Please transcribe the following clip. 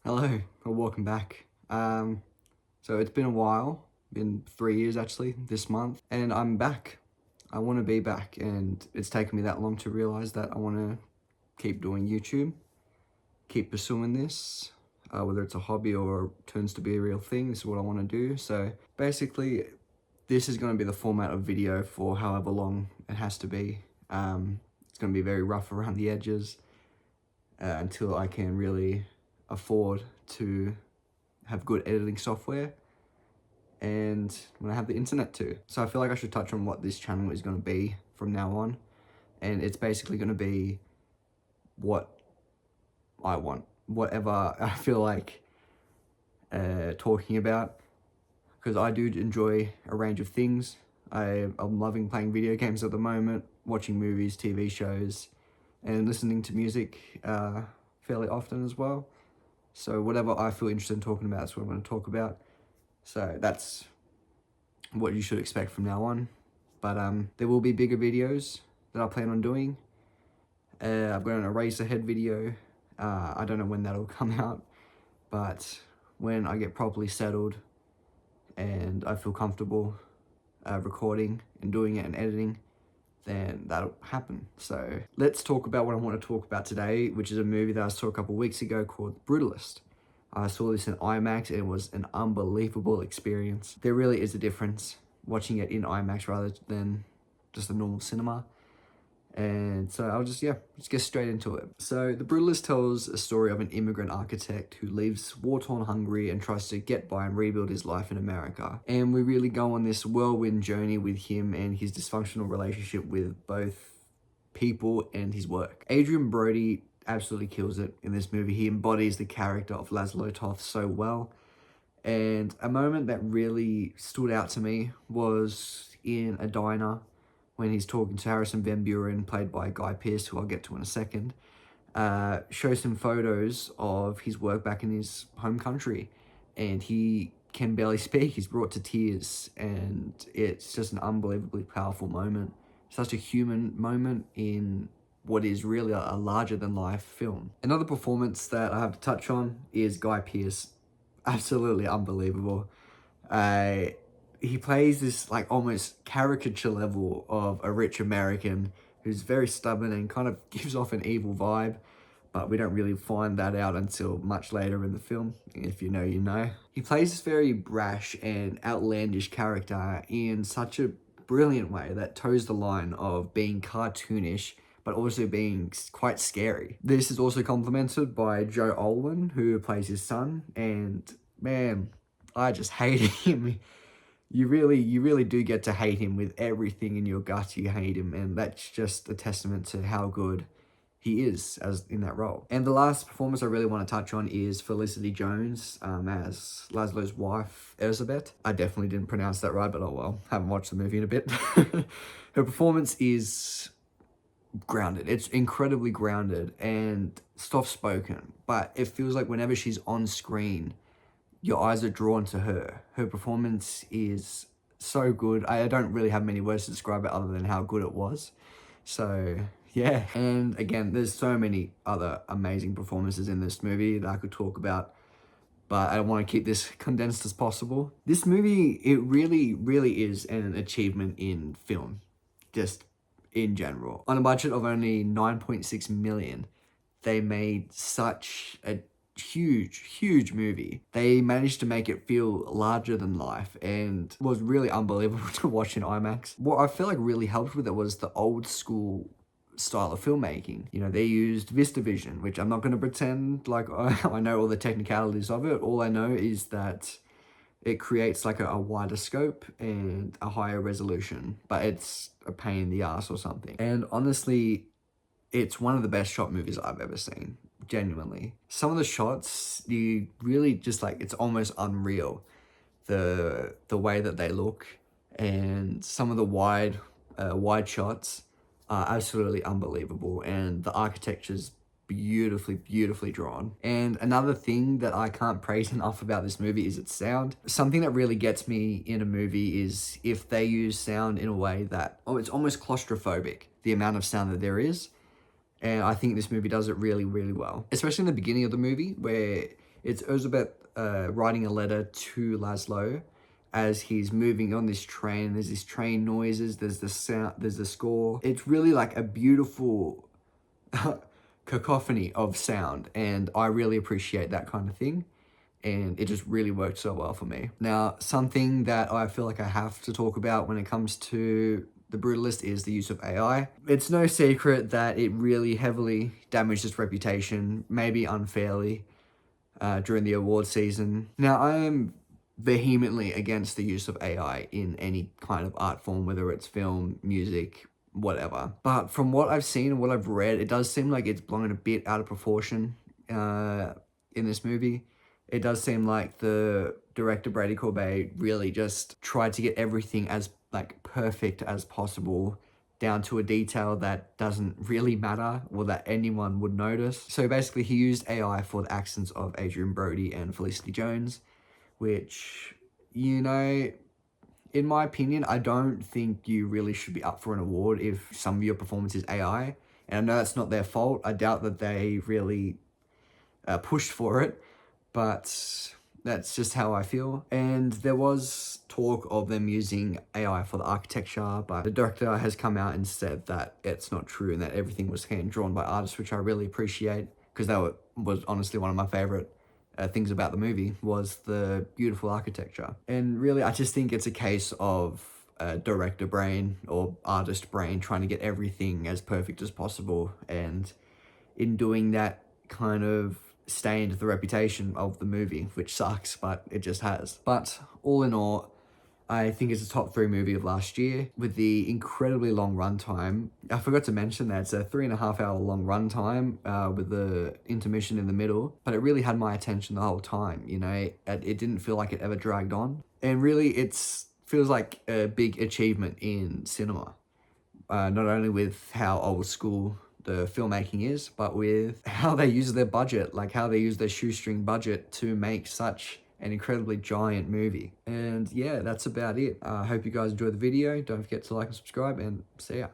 Hello, or welcome back. So it's been a while, been 3 years actually, this month, and I'm back. I want to be back, and it's taken me that long to realize that I want to keep doing YouTube, keep pursuing this, whether it's a hobby or turns to be a real thing. This is what I want to do. So basically, this is going to be the format of video for however long it has to be. It's going to be very rough around the edges until I can really afford to have good editing software and when I have the internet too. So I feel like I should touch on what this channel is going to be from now on, and it's basically going to be what I want, whatever I feel like talking about, because I do enjoy a range of things. I'm loving playing video games at the moment, watching movies, TV shows, and listening to music fairly often as well. So whatever I feel interested in talking about, that's what I'm going to talk about. So that's what you should expect from now on. But there will be bigger videos that I plan on doing. I've got an Eraserhead video. I don't know when that'll come out, but when I get properly settled and I feel comfortable recording and doing it and editing, then that'll happen. So let's talk about what I want to talk about today, which is a movie that I saw a couple weeks ago called Brutalist. I saw this in IMAX and it was an unbelievable experience. There really is a difference watching it in IMAX rather than just a normal cinema. And so I'll just get straight into it. So The Brutalist tells a story of an immigrant architect who leaves war-torn Hungary and tries to get by and rebuild his life in America. And we really go on this whirlwind journey with him and his dysfunctional relationship with both people and his work. Adrian Brody absolutely kills it in this movie. He embodies the character of Laszlo Toth so well. And a moment that really stood out to me was in a diner when he's talking to Harrison Van Buren, played by Guy Pearce, who I'll get to in a second, shows some photos of his work back in his home country. And he can barely speak. He's brought to tears. And it's just an unbelievably powerful moment. Such a human moment in what is really a larger-than-life film. Another performance that I have to touch on is Guy Pearce. Absolutely unbelievable. He plays this like almost caricature level of a rich American who's very stubborn and kind of gives off an evil vibe, but we don't really find that out until much later in the film. If you know, you know. He plays this very brash and outlandish character in such a brilliant way that toes the line of being cartoonish but also being quite scary. This is also complemented by Joe Alwyn, who plays his son, and man, I just hate him. You really do get to hate him with everything in your gut. You hate him, and that's just a testament to how good he is as in that role. And the last performance I really want to touch on is Felicity Jones as Laszlo's wife, Elizabeth. I definitely didn't pronounce that right, but oh well, haven't watched the movie in a bit. Her performance is grounded. It's incredibly grounded and soft-spoken, but it feels like whenever she's on screen, your eyes are drawn to her. Her performance is so good. I don't really have many words to describe it other than how good it was. So yeah. And again, there's so many other amazing performances in this movie that I could talk about, but I want to keep this condensed as possible. This movie, it really is an achievement in film, just in general. On a budget of only 9.6 million, they made such a huge movie. They managed to make it feel larger than life and was really unbelievable to watch in IMAX. What I feel like really helped with it was the old school style of filmmaking. You know, they used VistaVision, which I'm not going to pretend like I know all the technicalities of it. All I know is that it creates like a wider scope and a higher resolution, but it's a pain in the ass or something. And honestly, it's one of the best shot movies I've ever seen. Genuinely. Some of the shots, you really just like, it's almost unreal. The way that they look, and some of the wide shots are absolutely unbelievable, and the architecture's beautifully drawn. And another thing that I can't praise enough about this movie is its sound. Something that really gets me in a movie is if they use sound in a way that, it's almost claustrophobic, the amount of sound that there is. And I think this movie does it really well. Especially in the beginning of the movie, where It was about writing a letter to Laszlo as he's moving on this train. There's this train noises, there's the sound, there's the score. It's really like a beautiful cacophony of sound, and I really appreciate that kind of thing, and it just really worked so well for me. Now, something that I feel like I have to talk about when it comes to The Brutalist is the use of AI. It's no secret that it really heavily damaged its reputation, maybe unfairly, during the award season. Now, I am vehemently against the use of AI in any kind of art form, whether it's film, music, whatever. But from what I've seen and what I've read, it does seem like it's blown a bit out of proportion in this movie. It does seem like the director Brady Corbet really just tried to get everything as like perfect as possible, down to a detail that doesn't really matter or that anyone would notice. So basically he used AI for the accents of Adrian Brody and Felicity Jones, which, you know, in my opinion, I don't think you really should be up for an award if some of your performance is AI. And I know that's not their fault. I doubt that they really pushed for it, but that's just how I feel. And there was talk of them using AI for the architecture, but the director has come out and said that it's not true and that everything was hand-drawn by artists, which I really appreciate, because that was honestly one of my favorite things about the movie, was the beautiful architecture. And really, I just think it's a case of director brain or artist brain trying to get everything as perfect as possible, and in doing that, kind of stained the reputation of the movie, which sucks, but it just has. But all in all, I think it's a top 3 movie of last year, with the incredibly long runtime. I forgot to mention that it's a 3.5 hour long runtime with the intermission in the middle, but it really had my attention the whole time, you know? It didn't feel like it ever dragged on. And really, feels like a big achievement in cinema. Not only with how old school the filmmaking is, but with how they use their budget, like how they use their shoestring budget to make such an incredibly giant movie. And yeah, that's about it. I hope you guys enjoyed the video. Don't forget to like and subscribe, and see ya.